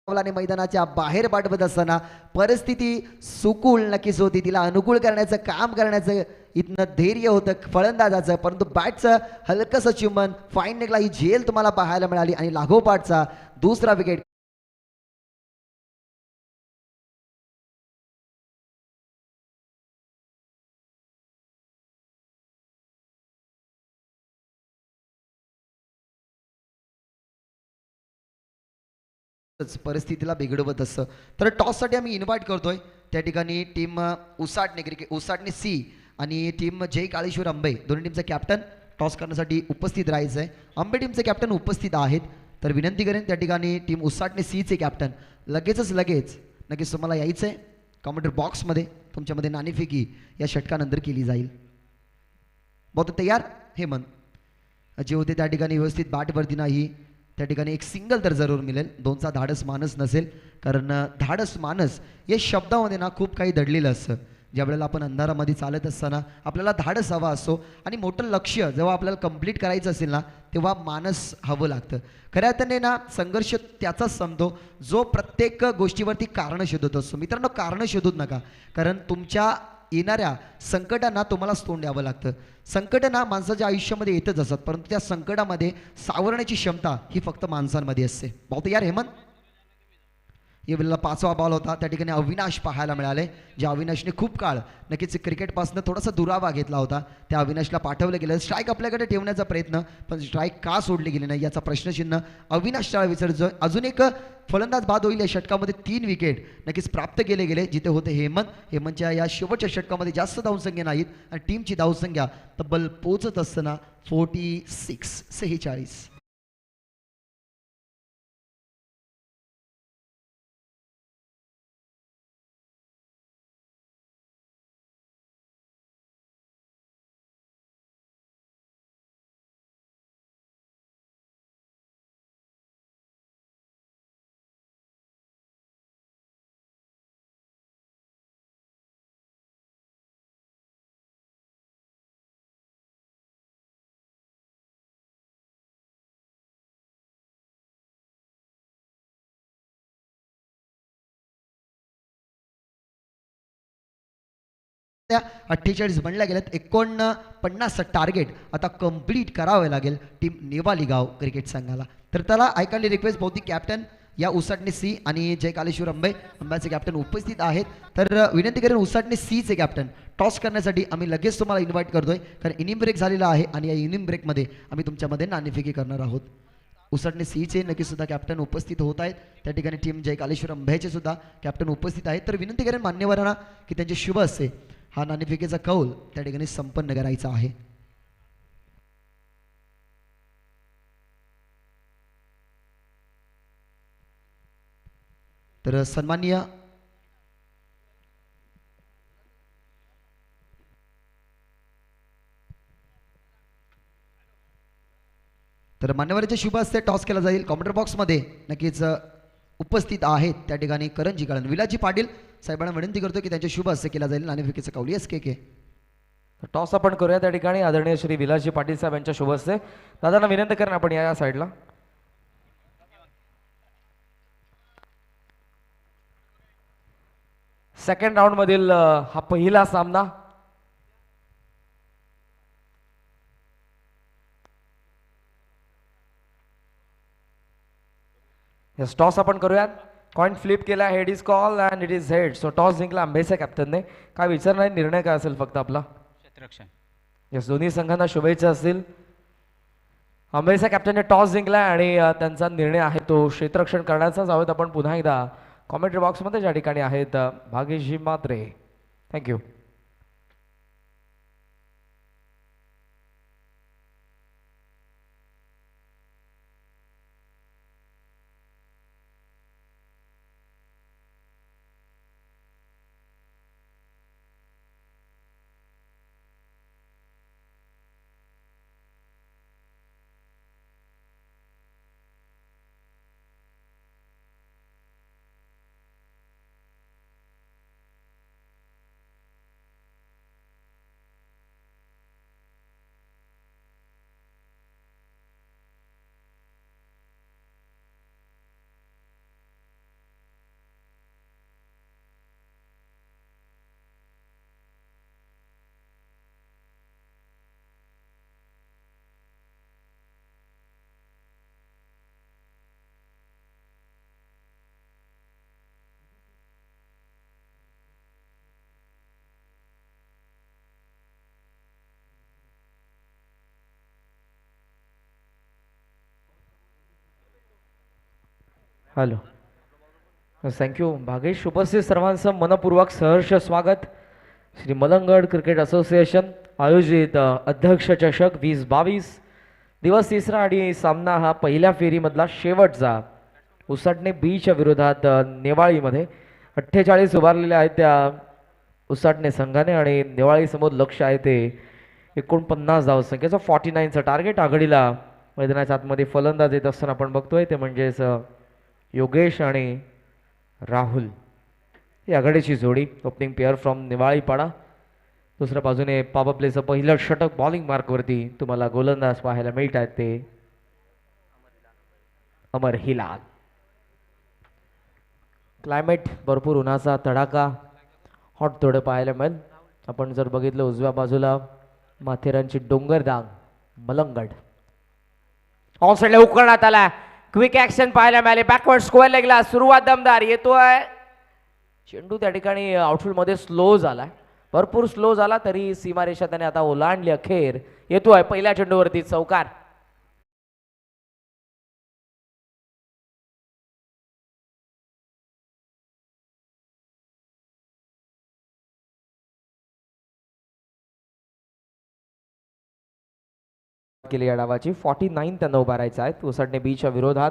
मैदानाच्या बाहेर पाठवत असताना परिस्थिती सुकूल नक्कीच होती. तिला अनुकूल करण्याचं काम करण्याचं इथनं धैर्य होतं फलंदाजाचं, परंतु बॅटचं हलकंसं चुंबन फाईन नेकला ही झेल तुम्हाला पाहायला मिळाली आणि लागोपाठचा दुसरा विकेट. परिस्थितीला बिघडवत असतं. तर टॉससाठी आम्ही इन्व्हाइट करतोय त्या ठिकाणी टीम उसाटणे क्रिकेट उसाटणे सी आणि टीम जय काळेश्वर आंबे दोन्ही टीमचा कॅप्टन टॉस करण्यासाठी उपस्थित राहायचं आहे. आंबे टीमचे कॅप्टन उपस्थित आहेत. तर विनंती करेन त्या ठिकाणी टीम उसाटणे सीचे कॅप्टन लगेच नक्कीच तुम्हाला यायचं आहे. कॉमेंटर बॉक्समध्ये तुमच्यामध्ये नाणेफेकी या षटकानंतर केली जाईल. बहुत तयार हेमंत जे होते त्या ठिकाणी व्यवस्थित बॅटवरती नाही. त्या ठिकाणी एक सिंगल तर जरूर मिळेल. दोनचा धाडस मानस नसेल, कारण धाडस मानस या शब्दामध्ये ना खूप काही दडलेलं असतं. ज्या वेळेला आपण अंधारामध्ये चालत असताना आपल्याला धाडस हवा असतो आणि मोठं लक्ष्य जेव्हा आपल्याला कंप्लीट करायचं असेल ना तेव्हा मानस हवं लागतं. खऱ्या अर्थाने ना संघर्ष त्याचाच संपतो जो प्रत्येक गोष्टीवरती कारणं शोधत असतो. मित्रांनो, कारणं शोधूच नका, कारण तुमच्या येणाऱ्या संकटांना तुम्हालाच तोंड द्यावं लागतं. संकट ना माणसाच्या आयुष्यामध्ये येतच असतात, परंतु त्या संकटामध्ये सावरण्याची क्षमता ही फक्त माणसांमध्ये असते. पाहतो यार हेमंत, या वेळेला 5वा बॉल होता. त्या ठिकाणी अविनाश पाहायला मिळाले. ज्या अविनाशने खूप काळ नक्कीच क्रिकेटपासून थोडासा दुरावा घेतला होता, त्या अविनाशला पाठवलं गेलं. स्ट्राईक आपल्याकडे ठेवण्याचा प्रयत्न, पण स्ट्राईक का सोडली गेली नाही याचा प्रश्नचिन्ह अविनाश टाळा विचारतोय. अजून एक फलंदाज बाद होईल. या षटकामध्ये 3 विकेट नक्कीच प्राप्त केले गेले, जिथे होते हेमंतच्या या शेवटच्या षटकामध्ये जास्त धावसंख्या नाहीत आणि टीमची धावसंख्या तब्बल पोहोचत असताना 46. त्या 48 बनल्या गेल्यात. 49 टार्गेट आता कंप्लीट करावे लागेल टीम नेवाली गाव क्रिकेट संघाला. तर त्याला ऐकायला रिक्वेस्ट, बहुतेक कॅप्टन या उसाटणे सी आणि जय कालेश्वर आंब्याचे कॅप्टन उपस्थित आहेत. तर विनंती करेन उसाटणे सीचे कॅप्टन टॉस करण्यासाठी आम्ही लगेच तुम्हाला इन्व्हाइट करतोय, कारण इनिंग ब्रेक झालेला आहे आणि या इनिंग ब्रेकमध्ये आम्ही तुमच्यामध्ये नाणेफेकी करणार आहोत. उसाटणे सीचे नक्कीच सुद्धा कॅप्टन उपस्थित होत आहेत. त्या ठिकाणी टीम जय कालेश्वर आंब्याचे सुद्धा कॅप्टन उपस्थित आहेत. तर विनंती करेन मान्यवरांना की त्यांचे शुभ असते हा नाणेफेकीचा कौल त्या ठिकाणी संपन्न करायचा आहे. तर सन्माननीय तर मान्यवरांचे शुभ हस्ते टॉस केला जाईल. कॉमेंटर बॉक्समध्ये नक्कीच उपस्थित आहेत त्या ठिकाणी करंजी काळन विलाजी पाटील साहेबांना विनंती करतो की त्यांच्या शुभ हस्ते केला जाईल नाणेफेकीचं कौली SKK. टॉस आपण करूया त्या ठिकाणी आदरणीय श्री विलासजी पाटील साहेब यांच्या शुभ हस्ते. दादांना विनंती करेन आपण या साईडला. सेकंड राऊंड मधील हा पहिला सामना यस टॉस आपण करूयात. कॉइन फ्लिप केला, head is call and it is head. So toss जिंकला आंबेच्या कॅप्टनने. काय विचार नाही, निर्णय काय असेल फक्त आपला क्षेत्ररक्षण. यस दोन्ही संघांना शुभेच्छा असतील. आंबेच्या कॅप्टनने टॉस जिंकला आणि त्यांचा निर्णय आहे तो क्षेत्ररक्षण करण्याचाच. आहोत आपण पुन्हा एकदा कॉमेंट्री बॉक्समध्ये ज्या ठिकाणी आहेत Bhagesh ji Mhatre. Thank you. Hello thank you Bhagesh. उपस्थित सर्वांचं मनपूर्वक सहर्ष स्वागत. श्री मलंगड क्रिकेट असोसिएशन आयोजित अध्यक्ष चषक 2022 दिवस तिसरा आणि सामना हा पहिल्या फेरीमधला शेवटचा. उसाटणे बीच्या विरोधात नेवाळीमध्ये 48 उभारलेल्या आहेत त्या उसाटणे संघाने आणि नेवाळी समोर लक्ष आहे ते 49 धावसंख्येचं 49चं टार्गेट. आघाडीला मैदानाच्या आतमध्ये फलंदाज येत असताना आपण बघतोय ते म्हणजेच योगेश आणि राहुल ही आघाडीची जोडी. Opening pair from Nivalipada. दुसऱ्या बाजूने पॉवर प्लेचं पहिलं षटक बॉलिंग मार्कवरती तुम्हाला गोलंदाज पाहायला मिळत आहेत ते अमर हिलाल. क्लायमेट भरपूर उन्हाचा तडाका हॉट थोडं पाहायला मिळेल. आपण जर बघितलं उजव्या बाजूला माथेरानची डोंगरदांग मलंगड ऑन साईडला उकळण्यात आला. क्विक ऍक्शन पाहायला मिळाले. बॅकवर्ड स्क्वेअर लेगला सुरुवात दमदार येतोय. चेंडू त्या ठिकाणी आउटफील्ड मध्ये स्लो झाला, भरपूर स्लो झाला तरी सीमारेषा त्याने आता ओलांडली. अखेर येतोय पहिल्या चेंडूवरती चौकार. केली या डावाची 49 त्यांना उभारायचा आहे. उसडणे बीच्या विरोधात.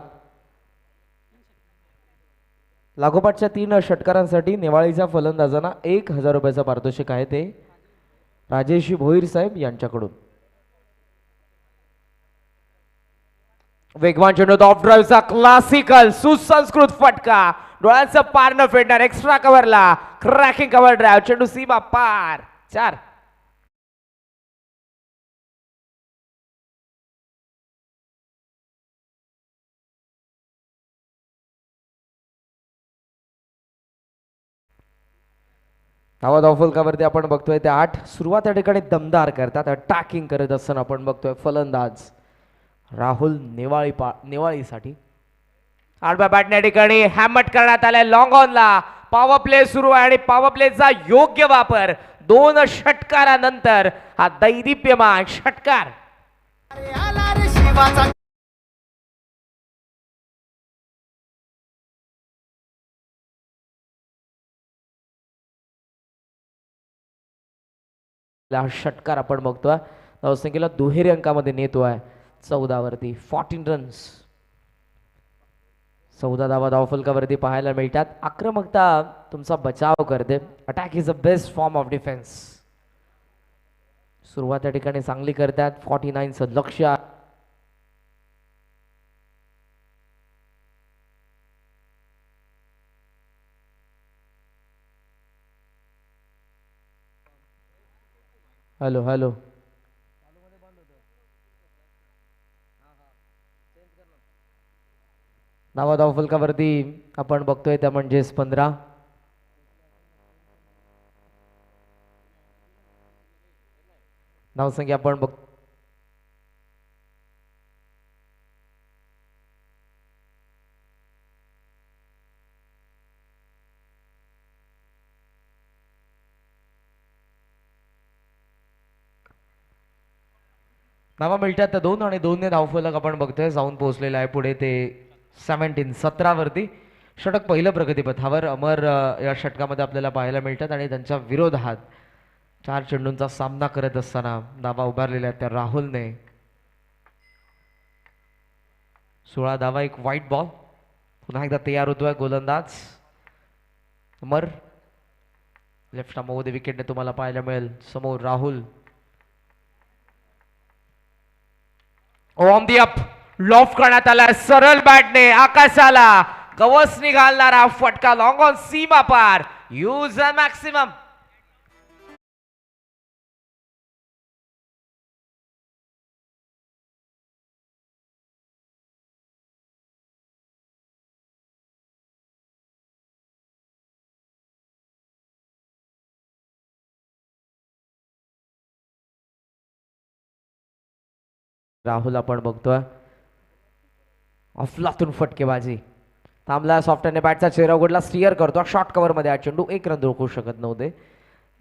लागोपाठच्या 3 षटकारांसाठी नेवाळीच्या फलंदाजांना 1000 रुपयाचं पारितोषिक आहे ते राजेश भोईर साहेब यांच्याकडून. वेगवान चेंडू ऑफ ड्राईव्हचा क्लासिकल सुसंस्कृत फटका. डोळ्यांचं पार न फेडणार एक्स्ट्रा कव्हरला क्रॅकिंग कव्हर ड्राईव्ह. चेंडू सीमा पार 4. धावा धावफलकावरती आपण बघतोय ते 8. सुरुवात या ठिकाणी दमदार करतात अटॅकिंग करत असताना आपण बघतोय फलंदाज राहुल नेवाळीसाठी. आडव्या बॅटने ठिकाणी हॅमट करण्यात आलाय लॉंग ऑनला. पॉवर प्ले सुरू आहे आणि पॉवर प्लेचा योग्य वापर. 2 षटकारानंतर हा दैदिप्यमान षटकार. षटकार आपण बघतोय धावसंख्येला दुहेरी अंकामध्ये नेतोय 14 वरती 14 रन्स. 14 धावा धावफलकावरती पाहायला मिळतात. आक्रमकता तुमचा बचाव करते. Attack is a best form of defence. सुरुवात या ठिकाणी चांगली करतात. 49चं लक्ष हॅलो हॅलो. नावा धावफलकावरती आपण बघतोय त्या म्हणजेच 15. धावसंख्या आपण बघ नावा मिळतात त्या 2 आणि 2 ने धावफलक आपण बघतोय जाऊन पोहोचलेला आहे पुढे ते 17 वरती. षटक पहिलं प्रगतीपथावर अमर या षटकामध्ये आपल्याला पाहायला मिळतात आणि त्यांच्या विरोधात 4 चेंडूंचा सामना करत असताना धावा उभारलेल्या आहेत त्या राहुलने. 16 धावा, एक व्हाईट बॉल. पुन्हा एकदा तयार होतोय गोलंदाज अमर. लेफ्ट मध्ये विकेटने तुम्हाला पाहायला मिळेल समोर Rahul. On the up loaf करण्यात आला सरळ बॅटने आकाशाला कवच निघालणारा फटका लॉंग ऑन सीमा पार. Use a maximum. राहुल आपण बघतोय अफलातून फटकेबाजी. थांबला सॉफ्टने बॅटचा चेहरा उघडला, स्टिअर करतो शॉर्ट कव्हर मध्ये हा चेंडू. 1 रन रोखू शकत नव्हते.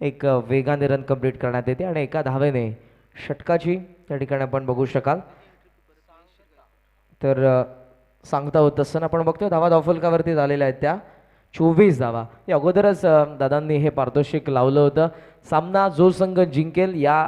एक वेगाने रन कंप्लीट करण्यात येते आणि एका धावेने षटकाची त्या ठिकाणी आपण बघू शकाल. तर सांगता होत असताना आपण बघतोय धावा धावफलकावरती झालेल्या आहेत त्या 24 धावा. या अगोदरच दादांनी हे पारितोषिक लावलं होतं. सामना जो संघ जिंकेल या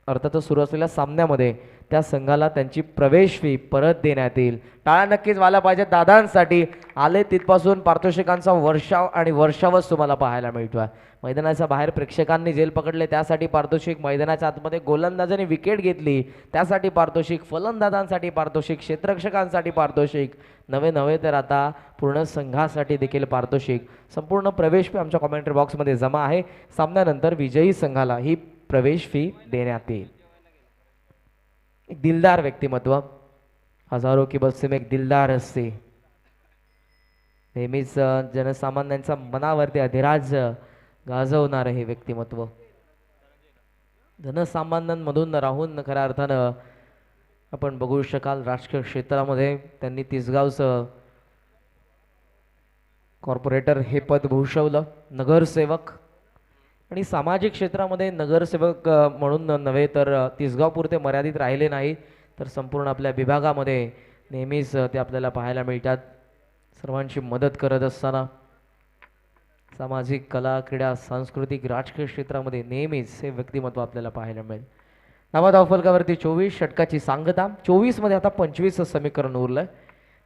अर्थातच सुरू असलेल्या सामन्यामध्ये त्या संघाला त्यांची प्रवेश फी परत देण्यात येईल. टाळ्या नक्कीच व्हायला पाहिजे दादांसाठी. आले तिथपासून पारितोषिकांचा वर्षाव आणि वर्षावच तुम्हाला पाहायला मिळतोय. मैदानाच्या बाहेर प्रेक्षकांनी जेल पकडले त्यासाठी पारितोषिक, मैदानाच्या आतमध्ये गोलंदाजांनी विकेट घेतली त्यासाठी पारितोषिक, फलंदाजांसाठी पारितोषिक, क्षेत्ररक्षकांसाठी पारितोषिक, नवे तर आता पूर्ण संघासाठी देखील पारितोषिक. संपूर्ण प्रवेश फी आमच्या कॉमेंट्री बॉक्समध्ये जमा आहे. सामन्यानंतर विजयी संघाला ही प्रवेश फी देण्यात येईल. एक दिलदार व्यक्तिमत्व, हजारो की बस्ती में एक दिलदार असते. नेहमीच जनसामान्यांच्या मनावरती अधिराज गाजवणार हे व्यक्तिमत्व. जनसामान्यांमधून राहून खऱ्या अर्थानं आपण बघू शकाल राजकीय क्षेत्रामध्ये त्यांनी तिसगावचं कॉर्पोरेटर हे पद भूषवलं. नगरसेवक आणि सामाजिक क्षेत्रामध्ये नगरसेवक म्हणून नव्हे तर तिसगावपुरते मर्यादित राहिले नाही तर संपूर्ण आपल्या विभागामध्ये नेहमीच ते आपल्याला पाहायला मिळतात. सर्वांची मदत करत असताना सामाजिक, कला, क्रीडा, सांस्कृतिक, राजकीय क्षेत्रामध्ये नेहमीच हे व्यक्तिमत्व आपल्याला पाहायला मिळेल. नावा धावफलकावरती 24, षटकाची सांगता 24 मध्ये आता 25 समीकरण उरलंय.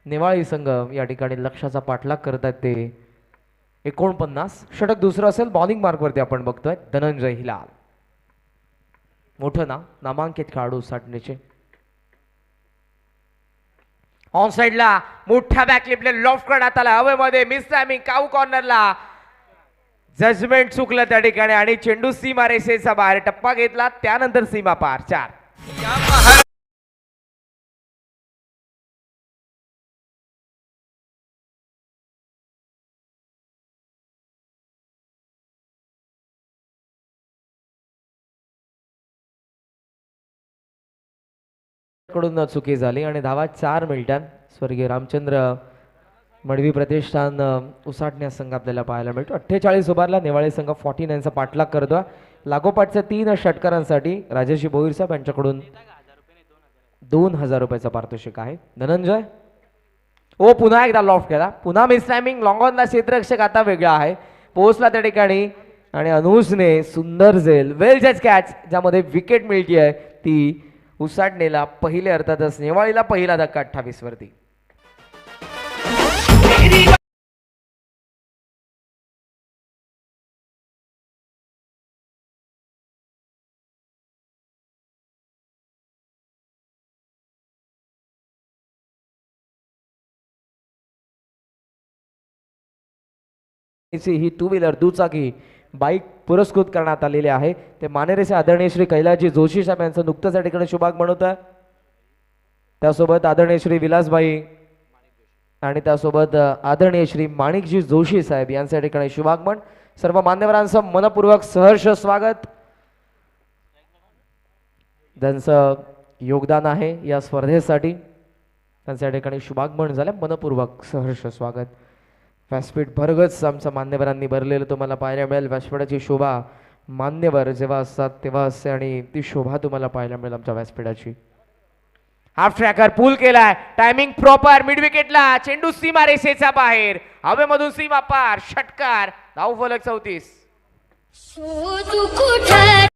नेवाळी संघ या ठिकाणी लक्षाचा पाठलाग करत आहेत ते 49. षटक दुसरं असेल. बॉलिंग मार्कवरती आपण बघतोय धनंजय हिलाल. मोठं नाव, नामांकित खेळाडू साठणेचे. ऑन साइडला मोठ्या बॅकलिपले लॉफ्ट करण्यात आला हवेमध्ये. मिस टायमिंग काऊ कॉर्नरला जजमेंट चुकलं त्या ठिकाणी आणि चेंडू सीमा रेषेचा बाहेर टप्पा घेतला त्यानंतर सीमा पार 4. कडून चुकी झाली आणि धावा 4 मिनिटांत स्वर्गीय रामचंद्र मडवी प्रतिष्ठान उसाटण्या संघ आपल्याला पाहायला मिळतो. 48 ओव्हरला नेवाळे संघ 49चा पाठलाग करतो. लागोपाठच्या 3 षटकारांसाठी राजेशी भोईर साहेब यांच्याकडून 2000 रुपयाचा पारितोषिक आहे. धनंजय ओ पुन्हा एकदा लॉफ्ट केला, पुन्हा मिस टायमिंग. लॉंग ऑनला क्षेत्ररक्षक आता वेगळा आहे, पोहोचला त्या ठिकाणी आणि अनुजने सुंदर झेल वेल जज कॅच ज्यामध्ये विकेट मिळती आहे ती उसाटणेला पहिले अर्थातच नेवाळीला पहिला धक्का 28 वरती. ही 2 व्हीलर दुचाकी बाईक पुरस्कृत करण्यात आलेले आहे. ते मानेरेचे आदरणीय श्री कैलासजी जोशी साहेब यांचं नुकतंच या ठिकाणी शुभागमन होतं. त्यासोबत आदरणीय श्री विलासबाई आणि त्यासोबत आदरणीय श्री माणिकजी जोशी साहेब यांचं या ठिकाणी शुभागमन. सर्व मान्यवरांचं मनपूर्वक सहर्ष स्वागत. त्यांचं योगदान आहे या स्पर्धेसाठी. त्यांच्या या ठिकाणी शुभागमन झालं. मनपूर्वक सहर्ष स्वागत. व्यासपीठ भरगच आमच्या मान्यवरांनी भरलेलं तुम्हाला पाहायला मिळेल. व्यासपीठाची शोभा मान्यवर जेव्हा असतात तेव्हा असते आणि ती शोभा तुम्हाला पाहायला मिळेल आमच्या व्यासपीठाची. हाफ ट्रॅकर पूल केलाय. Timing proper. मिड विकेटला चेंडू सीमा रेषेच्या बाहेर. हवेमधून सीमा पार. षटकार. धावफलक 34. शोधू कुठे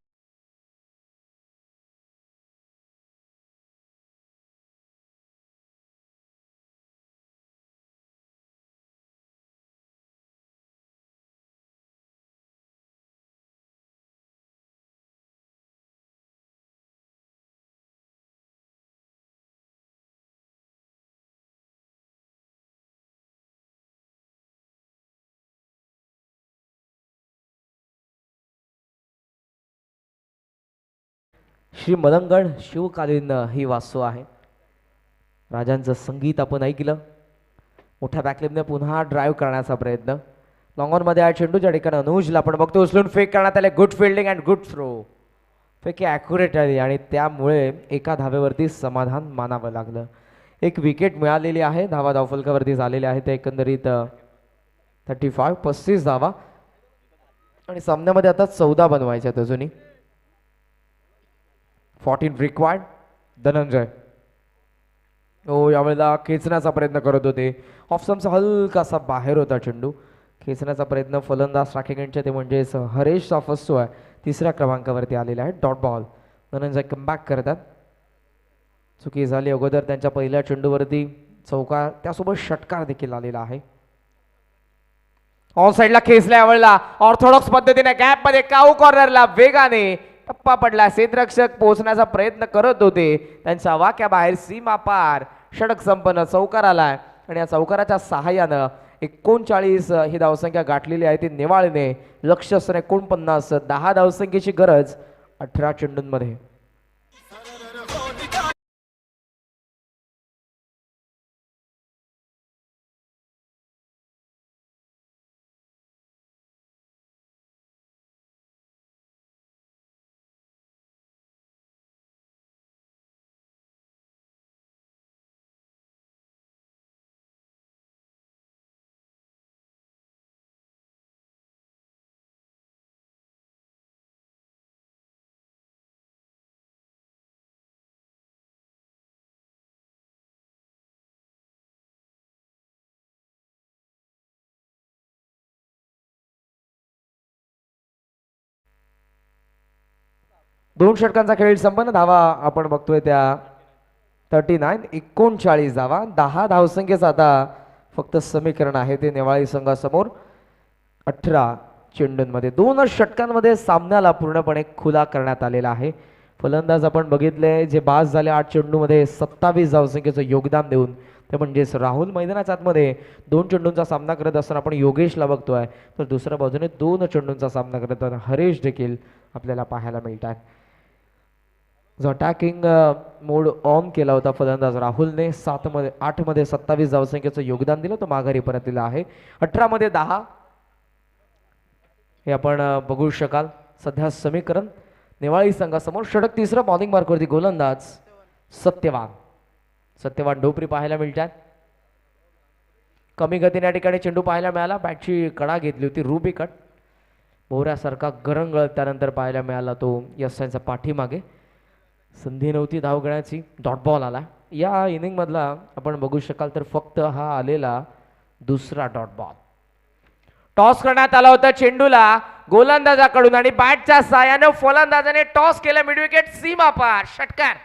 श्री मलंगड शिवकालीन ही वास्तू आहे. राजांचं संगीत आपण ऐकलं. मोठ्या बॅकलिपने पुन्हा ड्राईव्ह करण्याचा प्रयत्न. लॉंगॉनमध्ये आहे चेंडू ज्या ठिकाणी अनुजला आपण बघतो उचलून फेक करण्यात आले. Good fielding and good throw. फेक ॲक्युरेट आली आणि त्यामुळे एका धावेवरती समाधान मानावं लागलं. एक विकेट मिळालेली आहे. धावा धावफलकावरती झालेल्या आहेत ते एकंदरीत 35 धावा आणि सामन्यामध्ये आता 14 बनवायच्या आहेत अजूनही. 14 रिक्वायर्ड. धनंजय यावेळेला खेचण्याचा प्रयत्न करत होते. ऑफस्टम्पचा हलकासा बाहेर होता चेंडू. खेचण्याचा प्रयत्न फलंदाज राखेगणचे ते म्हणजेच हरेश साफसो आहे. 3ऱ्या क्रमांकावरती आलेला आहे. Dot ball. धनंजय कमबॅक करतात. चुकी झाली अगोदर त्यांच्या पहिल्या चेंडूवरती चौकार त्यासोबत षटकार देखील आलेला आहे. ऑन साईडला खेचला यावेळेला ऑर्थोडॉक्स पद्धतीने गॅप मध्ये काऊ कॉर्नरला वेगाने टप्पा पडला. क्षेत्ररक्षक पोहोचण्याचा प्रयत्न करत होते. त्यांच्या वाक्याबाहेर सीमा पार. षटक संपन्न. चौकार आलाय आणि या चौकाराच्या सहाय्यानं 39 ही धावसंख्या गाठलेली आहे ती नेवाळीने. लक्ष्य असणे 49. 10 धावसंख्येची गरज 18 चेंडूंमध्ये. दोन षटकांचा खेळ संपन्न. धावा आपण बघतोय त्या 39 39 धावा. 10 धावसंख्येचं आता फक्त समीकरण आहे ते नेवाळी संघासमोर 18 चेंडूंमध्ये. 2 षटकांमध्ये सामन्याला पूर्णपणे खुला करण्यात आलेला आहे. फलंदाज आपण बघितले जे बास झाले 8 चेंडूमध्ये 27 धावसंख्येचं योगदान देऊन ते म्हणजेच राहुल मैदानाच्या आतमध्ये 2 चेंडूंचा सामना करत असताना आपण योगेशला बघतोय. तर दुसऱ्या बाजूने 2 चेंडूंचा सामना करत हरेश देखील आपल्याला पाहायला मिळतात. जो अटॅकिंग मोड ऑन केला होता फलंदाज राहुलने 8 मध्ये 27 धावसंख्येचं योगदान दिलं तो माघारी परतलेला आहे. 18 मध्ये 10 हे आपण बघू शकाल. सध्या समीकरण नेवाळी संघासमोर. षटक 3रं. बॉलिंग मार्कवरती गोलंदाज सत्यवान ढोपरी पाहायला मिळतात. कमी गतीने या ठिकाणी चेंडू पाहायला मिळाला. बॅटची कडा घेतली होती रुबी कट. भोवऱ्यासारखा गरंगळ त्यानंतर पाहायला मिळाला तो यशांच्या पाठीमागे. संधी नव्हती धाव घेण्याची. डॉट बॉल आला. या इनिंग मधला आपण बघू शकाल तर फक्त हा आलेला दुसरा डॉट बॉल. टॉस करण्यात आला होता चेंडूला गोलंदाजाकडून आणि बॅटच्या साहाय्याने फलंदाजाने टॉस केलं. मिडविकेट सीमा पार. षटकार.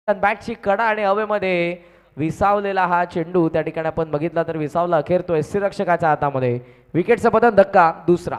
बॅटची कडा आणि हवेमध्ये विसावलेला हा चेंडू त्या ठिकाणी आपण बघितला तर विसावला अखेर तो यष्टीरक्षकाच्या हातामध्ये. विकेटचं पतन, धक्का दुसरा.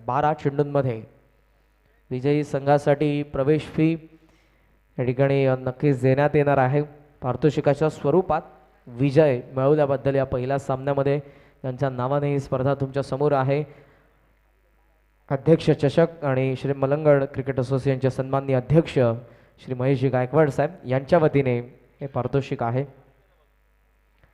बारा चेंडूंमध्ये विजयी संघासाठी प्रवेश फी या ठिकाणी नक्कीच देण्यात येणार आहे. पारितोषिकाच्या स्वरूपात विजय मिळवल्याबद्दल या पहिल्या सामन्यामध्ये त्यांच्या नावाने ही स्पर्धा तुमच्या समोर आहे. अध्यक्ष चषक आणि श्री मलंगड क्रिकेट असोसिएशनचे सन्माननीय अध्यक्ष श्री महेशजी गायकवाड साहेब यांच्या वतीने हे पारितोषिक आहे.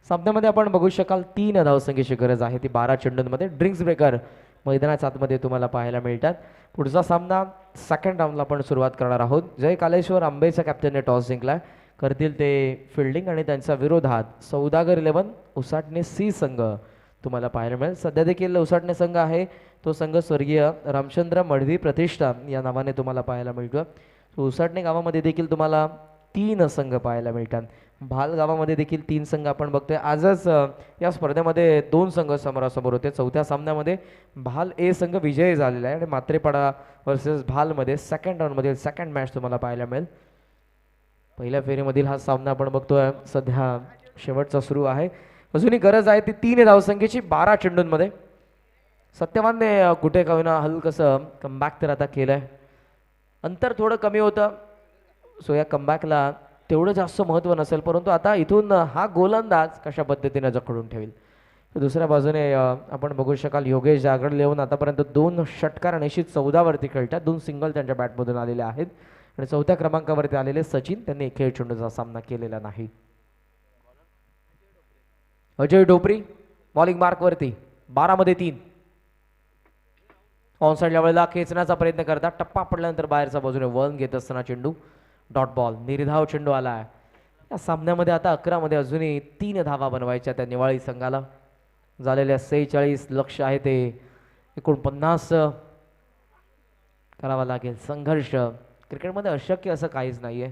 सामन्यामध्ये आपण बघू शकाल 3 धावसंख्येची गरज आहे. ती 12 चेंडूंमध्ये ड्रिंक्स ब्रेकर मैदानाच्या आतमध्ये तुम्हाला पाहायला मिळतात. पुढचा सामना सेकंड राऊंडला आपण सुरुवात करणार आहोत. जय कालेश्वर आंबेच्या कॅप्टनने टॉस जिंकला. करतील ते फिल्डिंग आणि त्यांच्या विरोधात सौदागर 11 उसाटणे सी संघ तुम्हाला पाहायला मिळेल. सध्या देखील उसाटणे संघ आहे तो संघ स्वर्गीय रामचंद्र मडवी प्रतिष्ठान या नावाने तुम्हाला पाहायला मिळतो. उसाटणे गावामध्ये देखील तुम्हाला 3 संघ पाहायला मिळतात. भाल गावामध्ये देखील 3 संघ आपण बघतोय. आजच या स्पर्धेमध्ये 2 संघ समोरासमोर होते. चौथ्या सामन्यामध्ये भाल ए संघ विजयी झालेला आहे आणि मात्रेपाडा वर्सेस भालमध्ये सेकंड राऊंडमधील सेकंड मॅच तुम्हाला पाहायला मिळेल. पहिल्या फेरीमधील हा सामना आपण बघतोय सध्या शेवटचा सुरू आहे. अजूनही गरज आहे ती 3 धावसंख्येची 12 चेंडूंमध्ये. सत्यवानने कुठे का होईना हलकसं कमबॅक तर आता केलं आहे. अंतर थोडं कमी होतं सो या कमबॅकला तेवढं जास्त महत्त्व नसेल, परंतु आता इथून हा गोलंदाज कशा पद्धतीने जखडून ठेवेल. दुसऱ्या बाजूने आपण बघू शकाल योगेश जागड लेवून आतापर्यंत 2 षटकार आणि 14 वरती खेळतात. 2 सिंगल त्यांच्या बॅटमधून आलेले आहेत आणि चौथ्या क्रमांकावरती आलेले सचिन त्यांनी एकही चेंडूचा सामना केलेला नाही. अजय डोपरी बॉलिंग मार्कवरती 12 मध्ये 3 ऑन साईड लेवलला खेचण्याचा प्रयत्न करतात. टप्पा पडल्यानंतर बाहेरच्या बाजूने वळण घेत असताना चेंडू डॉट बॉल निर्धाव चेंडू आला आहे. या सामन्यामध्ये आता 11 मध्ये अजूनही 3 धावा बनवायच्या त्या निवाळी संघाला. झालेल्या 46 लक्ष आहे ते 49 करावा लागेल. संघर्ष क्रिकेटमध्ये अशक्य असं काहीच नाहीये,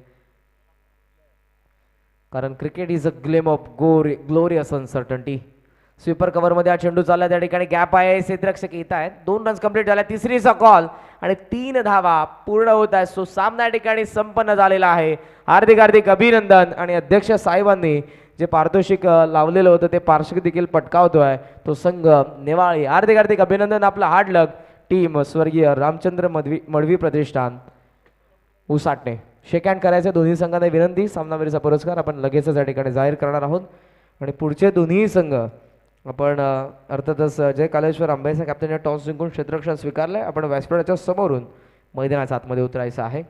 कारण cricket is a game of glorious uncertainty. Sweeper कव्हरमध्ये हा चेंडू चालला, त्या ठिकाणी गॅप आहे. क्षेत्ररक्षक येत आहेत. 2 रन्स कंप्लीट झाल्या. तिसरीचा कॉल आणि 3 धावा पूर्ण होत आहेत. सो सामना या ठिकाणी संपन्न झालेला आहे. हार्दिक अभिनंदन. आणि अध्यक्ष साहेबांनी जे पारितोषिक लावलेलं होतं ते पारितोषिक देखील पटकावतोय तो संघ नेवाळी. हार्दिक अभिनंदन. आपला हार्ड लक टीम स्वर्गीय रामचंद्र मडवी प्रतिष्ठान उसाटणे. शेक हँड करायचे दोन्ही संघांना विनंती. सामनावीरचा पुरस्कार आपण लगेचच या ठिकाणी जाहीर करणार आहोत. आणि पुढचे दोन्ही संघ आपण अर्थातच जय कालेश्वर आंबेच्या कॅप्टनने टॉस जिंकून क्षेत्ररक्षण स्वीकारलंय. आपण व्यासपीठाच्या समोरून मैदानाच्या आतमध्ये उतरायचं आहे.